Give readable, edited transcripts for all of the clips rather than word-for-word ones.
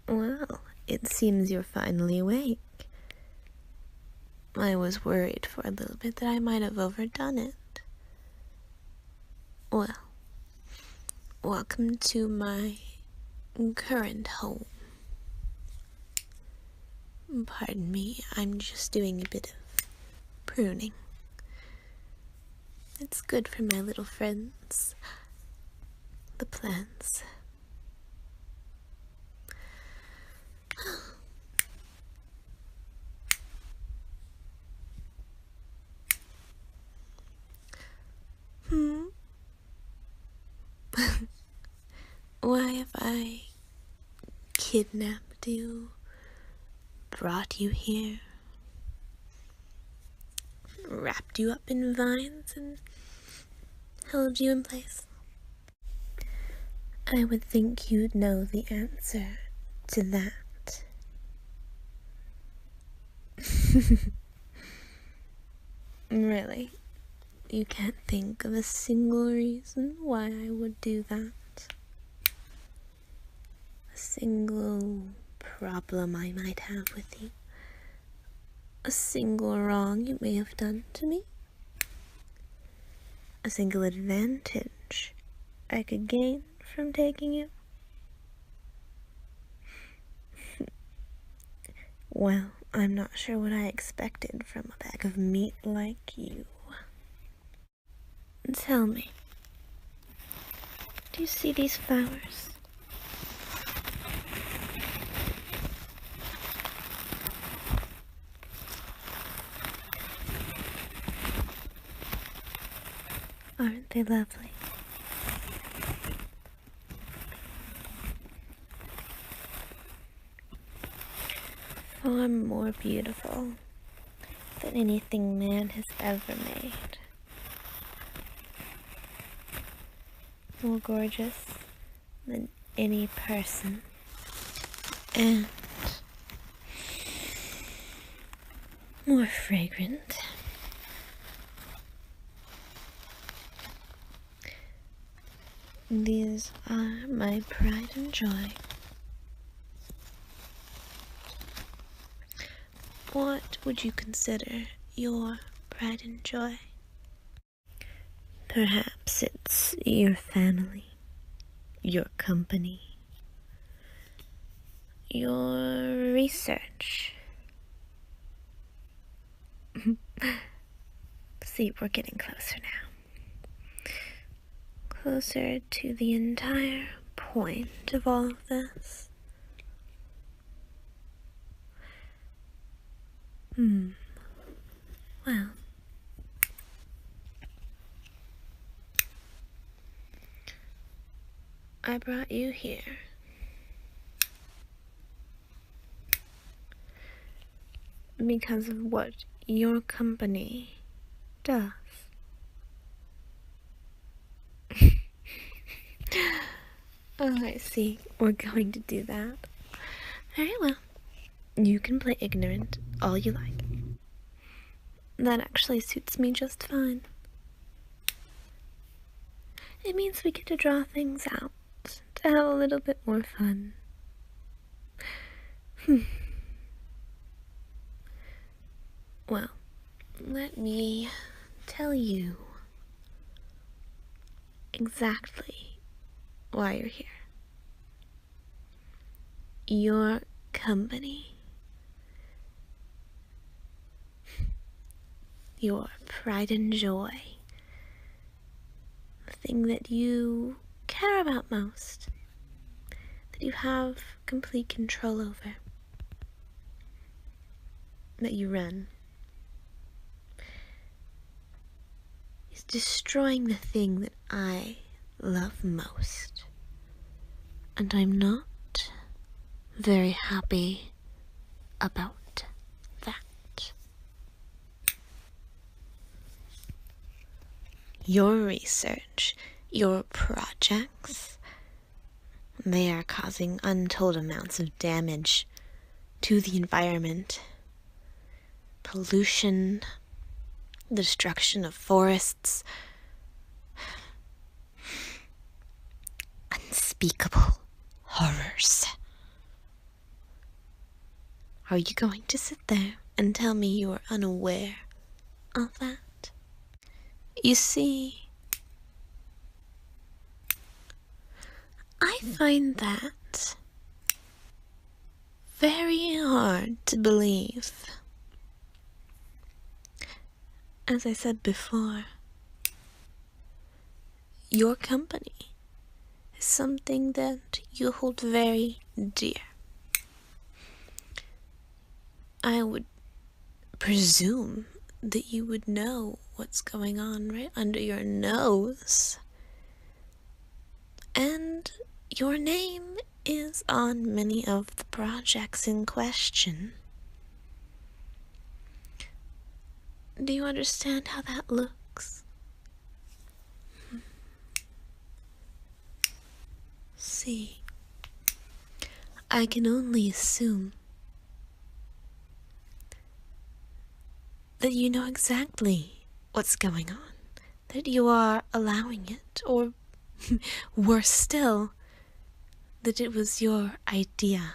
Well, it seems you're finally awake. I was worried for a little bit that I might have overdone it. Well, welcome to my current home. Pardon me, I'm just doing a bit of pruning. It's good for my little friends, the plants. Why have I kidnapped you, brought you here, wrapped you up in vines, and held you in place? I would think you'd know the answer to that. Really? You can't think of a single reason why I would do that? A single problem I might have with you? A single wrong you may have done to me? A single advantage I could gain from taking you? Well, I'm not sure what I expected from a bag of meat like you. Tell me, do you see these flowers? Aren't they lovely? Far more beautiful than anything man has ever made. More gorgeous than any person. And more fragrant. These are my pride and joy. What would you consider your pride and joy? Perhaps it's your family, your company, your research. See, we're getting closer now. Closer to the entire point of all of this. Well, I brought you here because of what your company does. Oh, I see. We're going to do that. Very well. You can play ignorant all you like. That actually suits me just fine. It means we get to draw things out, to have a little bit more fun. Well, let me tell you exactly why you're here. Your company, your pride and joy, the thing that you care about most, that you have complete control over, that you run. is destroying the thing that I love most. And I'm not very happy about that. Your research, your projects, they are causing untold amounts of damage to the environment. Pollution, the destruction of forests, unspeakable horrors. Are you going to sit there and tell me you are unaware of that? You see, I find that very hard to believe. As I said before, your company is something that you hold very dear. I would presume that you would know what's going on right under your nose. And your name is on many of the projects in question. Do you understand how that looks? See, I can only assume that you know exactly what's going on, that you are allowing it, or worse still, that it was your idea.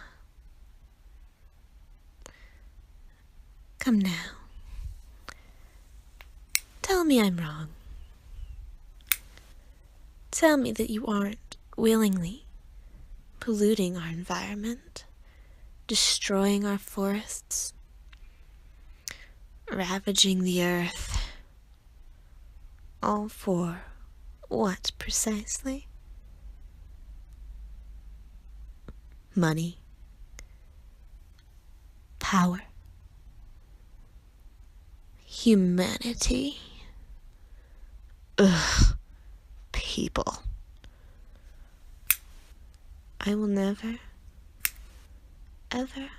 Come now. Tell me I'm wrong. Tell me that you aren't willingly polluting our environment, destroying our forests, ravaging the earth, all for what precisely? Money, power, humanity. Ugh, people. I will never, ever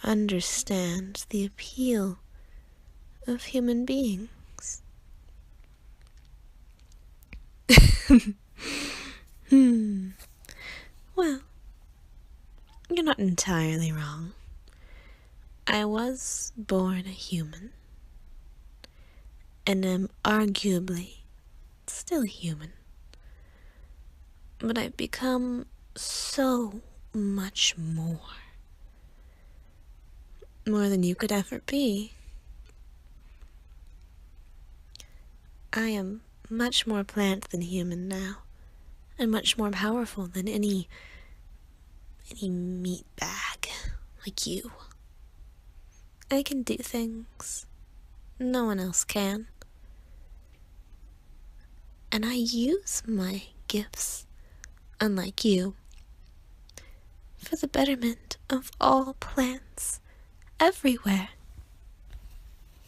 understand the appeal of human beings. Well, you're not entirely wrong. I was born a human, and am arguably still human. But I've become so much more. More than you could ever be. I am much more plant than human now, and much more powerful than any meat bag like you. I can do things no one else can. And I use my gifts, unlike you, for the betterment of all plants everywhere.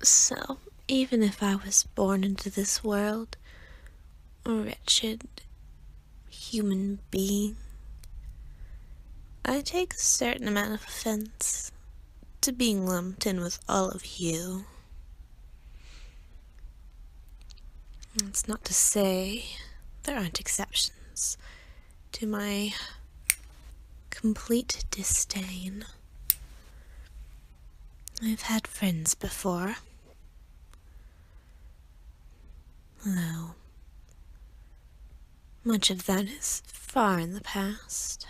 So, even if I was born into this world a wretched human being, I take a certain amount of offense to being lumped in with all of you. It's not to say there aren't exceptions to my complete disdain. I've had friends before, though much of that is far in the past.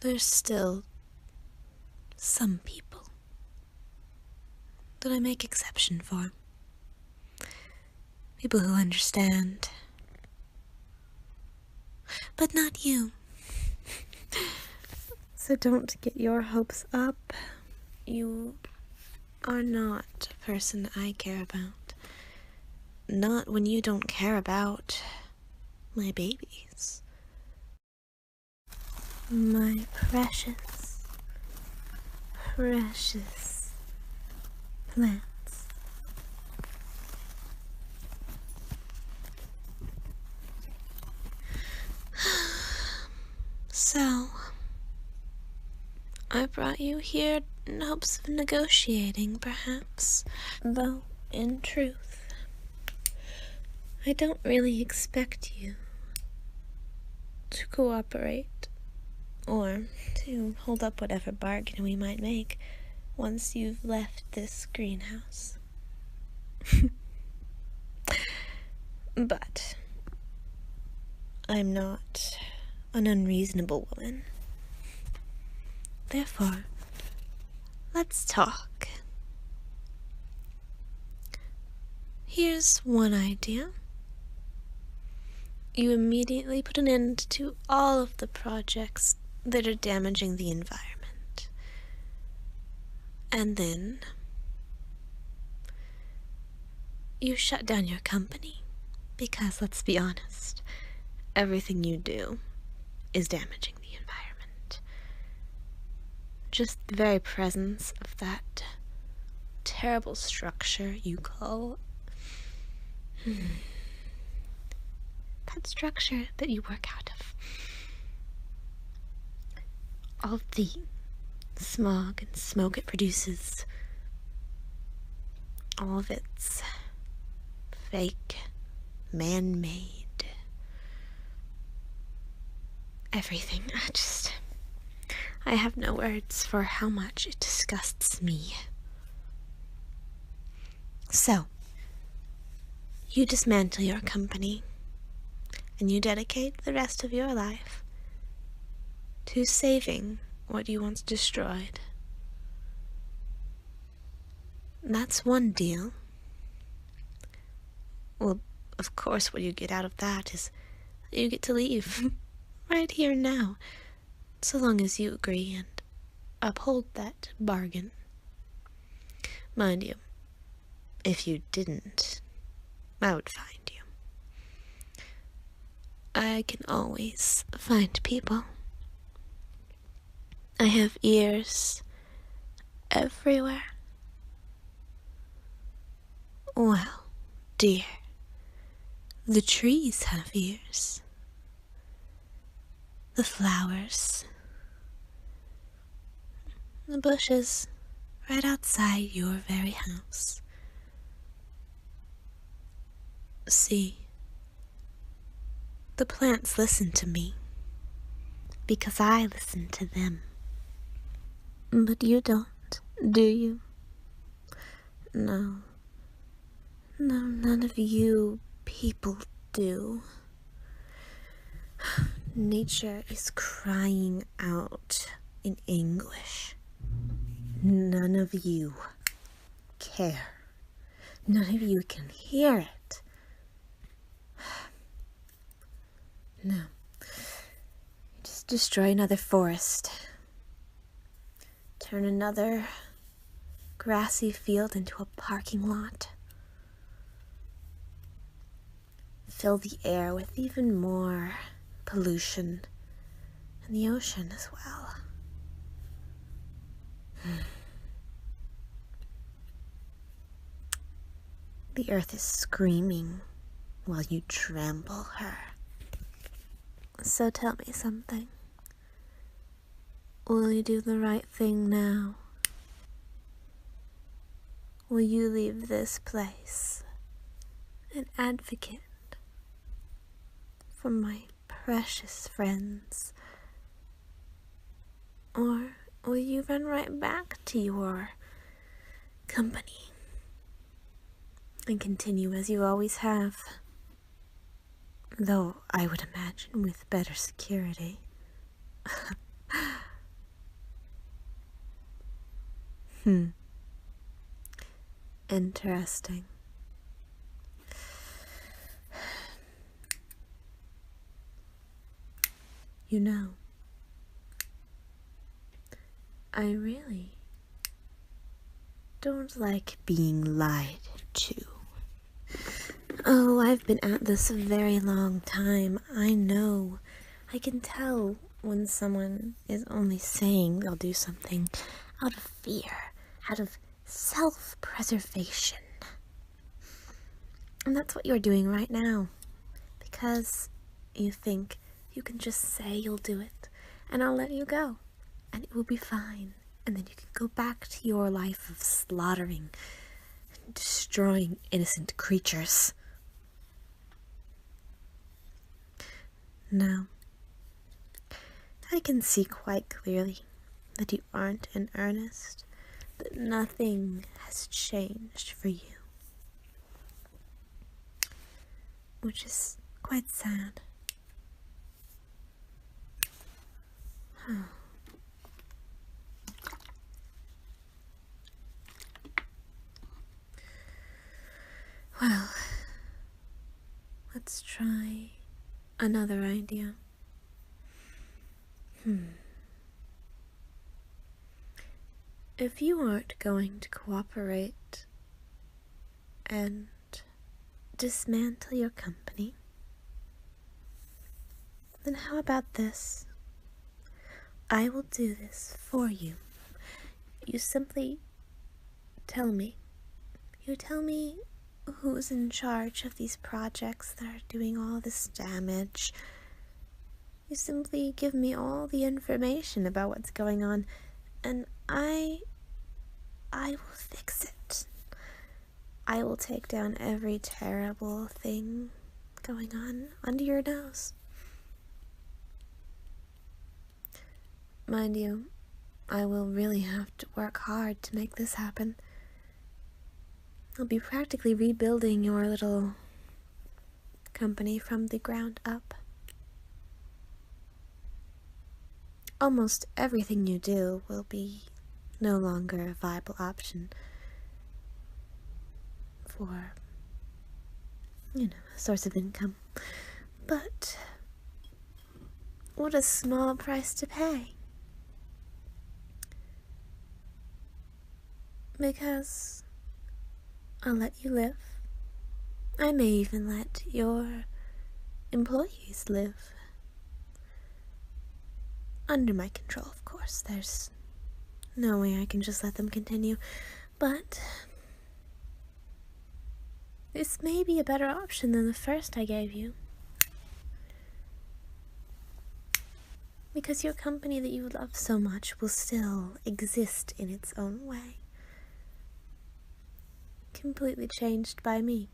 There's still some people that I make exception for. People who understand. But not you. So don't get your hopes up. You are not a person I care about. Not when you don't care about my babies. My precious, precious plants. So, I brought you here in hopes of negotiating, perhaps. Though, in truth, I don't really expect you to cooperate or to hold up whatever bargain we might make once you've left this greenhouse. But I'm not an unreasonable woman. Therefore, let's talk. Here's one idea. You immediately put an end to all of the projects that are damaging the environment. And then you shut down your company. Because, let's be honest, everything you do is damaging the environment. Just the very presence of that terrible structure you call... that structure that you work out of. All of the smog and smoke it produces. All of it's fake, man-made. Everything. I have no words for how much it disgusts me. So, you dismantle your company, and you dedicate the rest of your life to saving what you once destroyed. That's one deal. Well, of course, what you get out of that is that you get to leave right here and now, so long as you agree and uphold that bargain. Mind you, if you didn't, I would find you. I can always find people. I have ears everywhere. Well, dear, the trees have ears. The flowers. The bushes right outside your very house. See, the plants listen to me because I listen to them. But you don't, do you? No. No, none of you people do. Nature is crying out in anguish. None of you care. None of you can hear it. No. Just destroy another forest. Turn another grassy field into a parking lot. Fill the air with even more pollution, and the ocean as well. The earth is screaming while you trample her. So tell me something. Will you do the right thing now? Will you leave this place an advocate for my precious friends? Or will you run right back to your company and continue as you always have? Though I would imagine with better security. Interesting. You know, I really don't like being lied to. Oh, I've been at this a very long time. I know. I can tell when someone is only saying they'll do something out of fear, out of self-preservation. And that's what you're doing right now, because you think you can just say you'll do it, and I'll let you go, and it will be fine, and then you can go back to your life of slaughtering and destroying innocent creatures. Now, I can see quite clearly that you aren't in earnest, that nothing has changed for you, which is quite sad. Well, let's try another idea. If you aren't going to cooperate and dismantle your company, then how about this? I will do this for you. You simply tell me. You tell me who's in charge of these projects that are doing all this damage. You simply give me all the information about what's going on, and I will fix it. I will take down every terrible thing going on under your nose. Mind you, I will really have to work hard to make this happen. I'll be practically rebuilding your little company from the ground up. Almost everything you do will be no longer a viable option for, a source of income. But what a small price to pay. Because I'll let you live. I may even let your employees live. Under my control, of course. There's no way I can just let them continue. But this may be a better option than the first I gave you. Because your company that you love so much will still exist in its own way. Completely changed by me.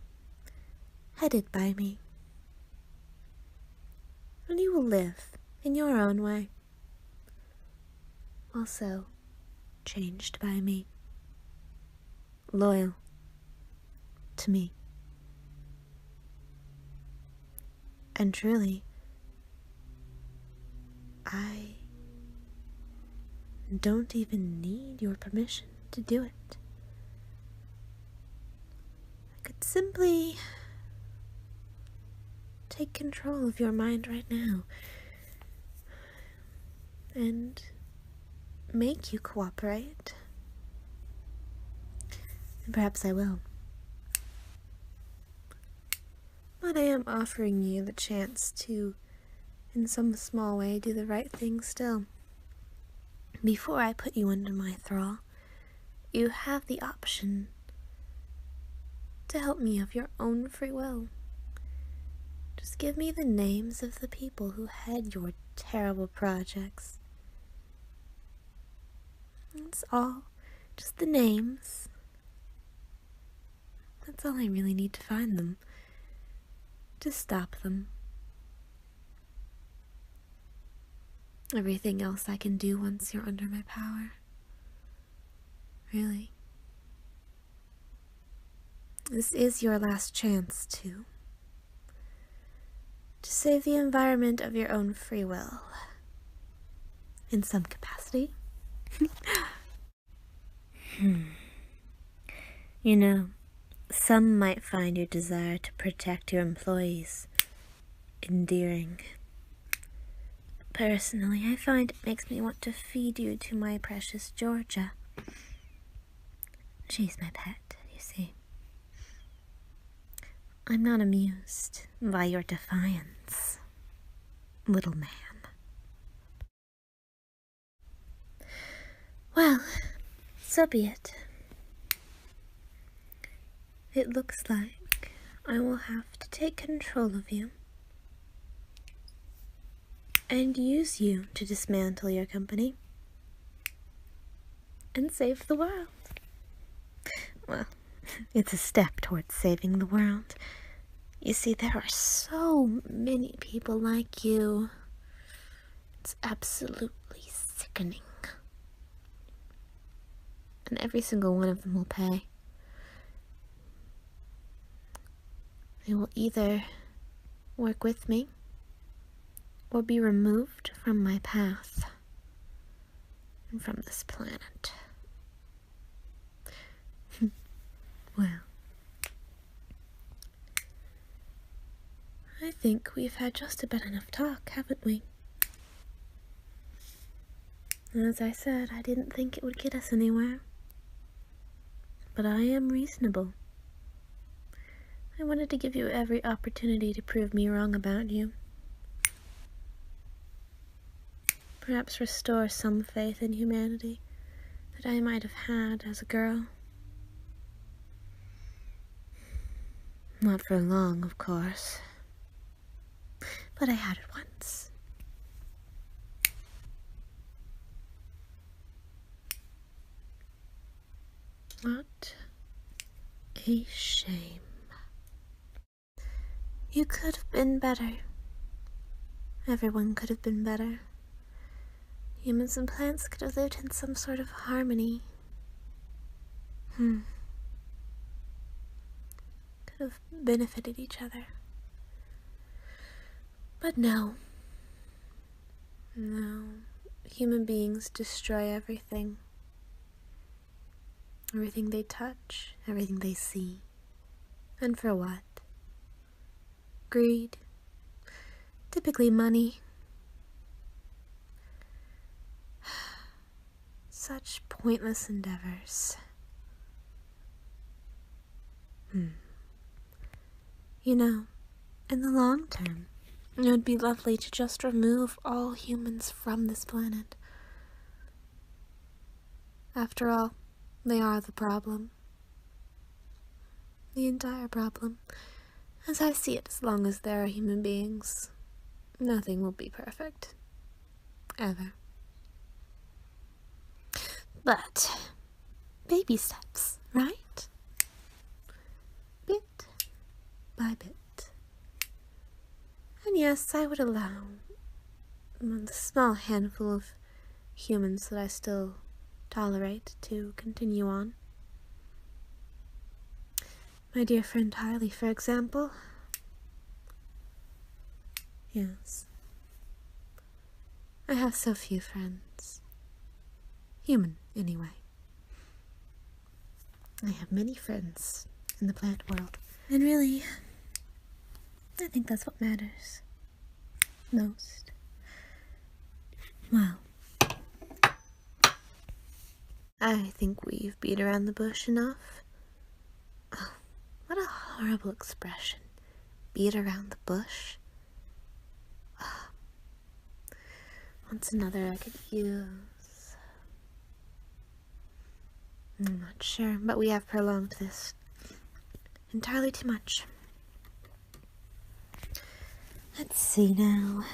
Headed by me. And you will live in your own way. Also changed by me. Loyal to me. And truly, I don't even need your permission to do it. I could simply take control of your mind right now and make you cooperate. And perhaps I will. But I am offering you the chance to, in some small way, do the right thing still. Before I put you under my thrall, you have the option to help me of your own free will. Just give me the names of the people who head your terrible projects. That's all. Just the names. That's all I really need to find them. To stop them. Everything else I can do once you're under my power. Really. This is your last chance to save the environment of your own free will. In some capacity. You know, some might find your desire to protect your employees endearing. Personally, I find it makes me want to feed you to my precious Georgia. She's my pet, you see. I'm not amused by your defiance, little man. Well, So be it. It looks like I will have to take control of you and use you to dismantle your company and save the world. Well, it's a step towards saving the world. You see, there are so many people like you. It's absolutely sickening. And every single one of them will pay. They will either work with me or be removed from my path and from this planet. Well, I think we've had just about enough talk, haven't we? As I said, I didn't think it would get us anywhere. But I am reasonable. I wanted to give you every opportunity to prove me wrong about you. Perhaps restore some faith in humanity that I might have had as a girl. Not for long, of course. But I had it once. What a shame. You could have been better. Everyone could have been better. Humans and plants could have lived in some sort of harmony. Could have benefited each other. But no. No. Human beings destroy everything. Everything they touch, everything they see. And for what? Greed. Typically money. Such pointless endeavors. You know, in the long term, it would be lovely to just remove all humans from this planet. After all, they are the problem. The entire problem. As I see it, as long as there are human beings, nothing will be perfect. Ever. But, baby steps, right? Bit by bit. And yes, I would allow the small handful of humans that I still tolerate to continue on. My dear friend Harley, for example. Yes. I have so few friends. Human, anyway. I have many friends in the plant world. And really, I think that's what matters most. Well, I think we've beat around the bush enough. Oh, what a horrible expression. Beat around the bush. Oh, what's another I could use? I'm not sure, but we have prolonged this entirely too much. Let's see now.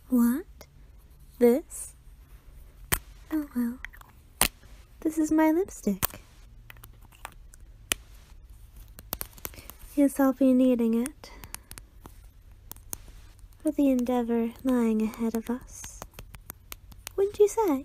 What? This? Oh well. This is my lipstick. Yes, I'll be needing it for the endeavor lying ahead of us. Wouldn't you say?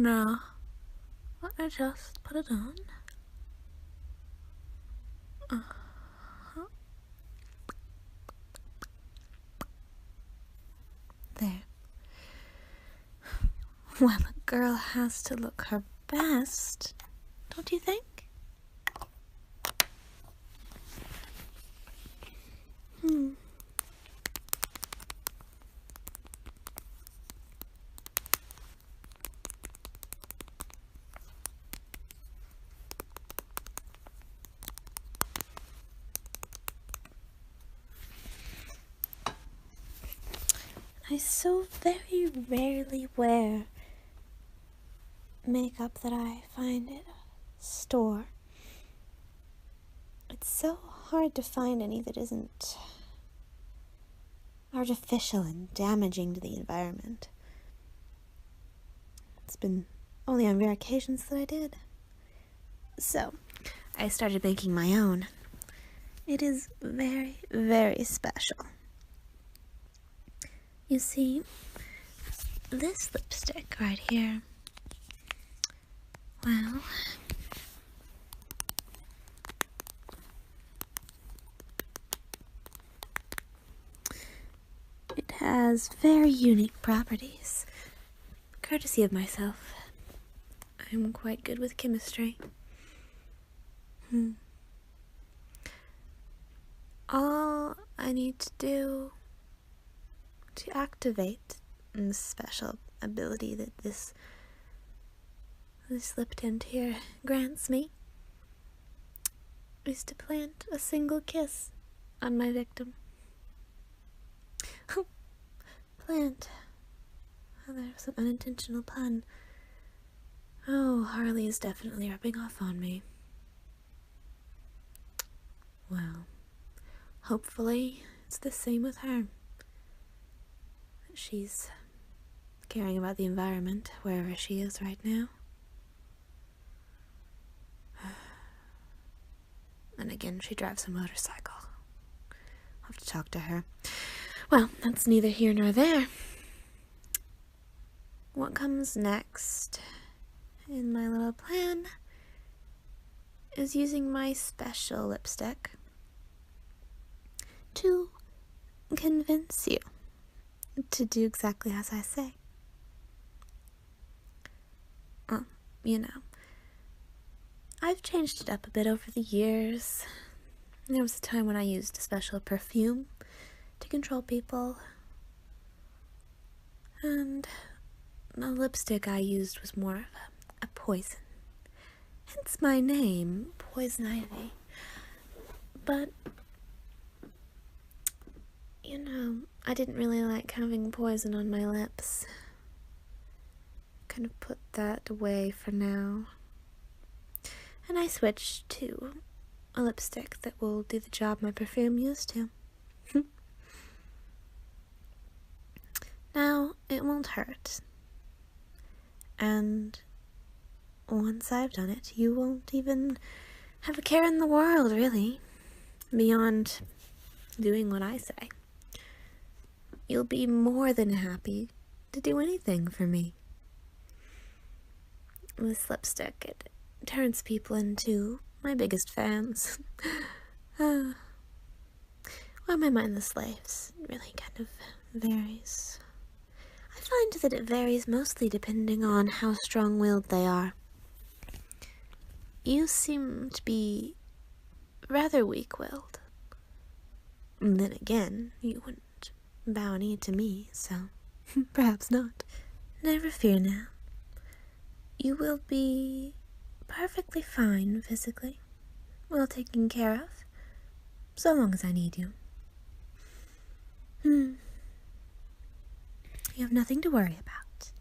Now, let me just put it on. There. Well, a girl has to look her best, don't you think? I so very rarely wear makeup that I find at a store. It's so hard to find any that isn't artificial and damaging to the environment. It's been only on rare occasions that I did. So, I started making my own. It is very, very special. You see, this lipstick right here, well, it has very unique properties. Courtesy of myself, I'm quite good with chemistry. All I need to do to activate the special ability that this lip tint here grants me is to plant a single kiss on my victim. Plant. Oh, there was an unintentional pun. Oh, Harley is definitely rubbing off on me. Well, hopefully it's the same with her. She's caring about the environment wherever she is right now. And again, she drives a motorcycle. I'll have to talk to her. Well, that's neither here nor there. What comes next in my little plan is using my special lipstick to convince you to do exactly as I say. You know, I've changed it up a bit over the years. There was a time when I used a special perfume to control people, and the lipstick I used was more of a poison. Hence my name, Poison Ivy. But, you know, I didn't really like having poison on my lips. Kind of put that away for now. And I switched to a lipstick that will do the job my perfume used to. Now, it won't hurt. And once I've done it, you won't even have a care in the world, really. Beyond doing what I say. You'll be more than happy to do anything for me. This lipstick, it turns people into my biggest fans. Or my mindless slaves. It really kind of varies. I find that it varies mostly depending on how strong-willed they are. You seem to be rather weak-willed. Then again, you wouldn't bow a knee to me, so perhaps not. Never fear now. You will be perfectly fine physically, well taken care of, so long as I need you. You have nothing to worry about.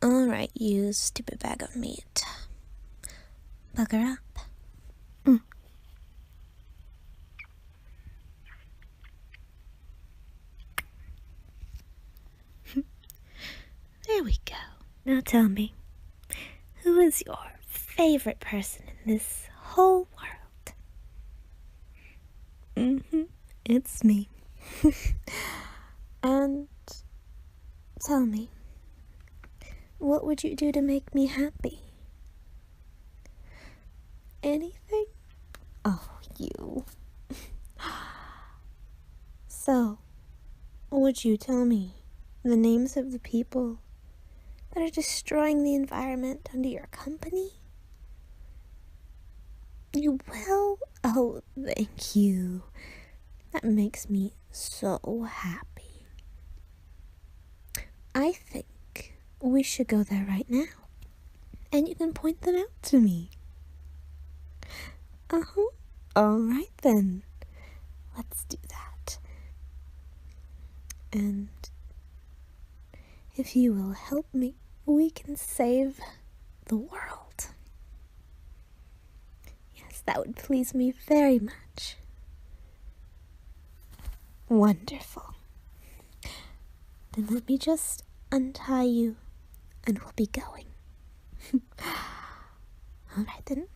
Alright, you stupid bag of meat. Bugger up. There we go. Now tell me, who is your favorite person in this whole world? It's me. And tell me, what would you do to make me happy? Anything? Oh, you. So, would you tell me the names of the people that are destroying the environment under your company? You will? Oh, thank you. That makes me so happy. I think we should go there right now, and you can point them out to me. Uh-huh. All right, then. Let's do that. And if you will help me, we can save the world. Yes, that would please me very much. Wonderful. Then let me just untie you, and we'll be going. All right, then.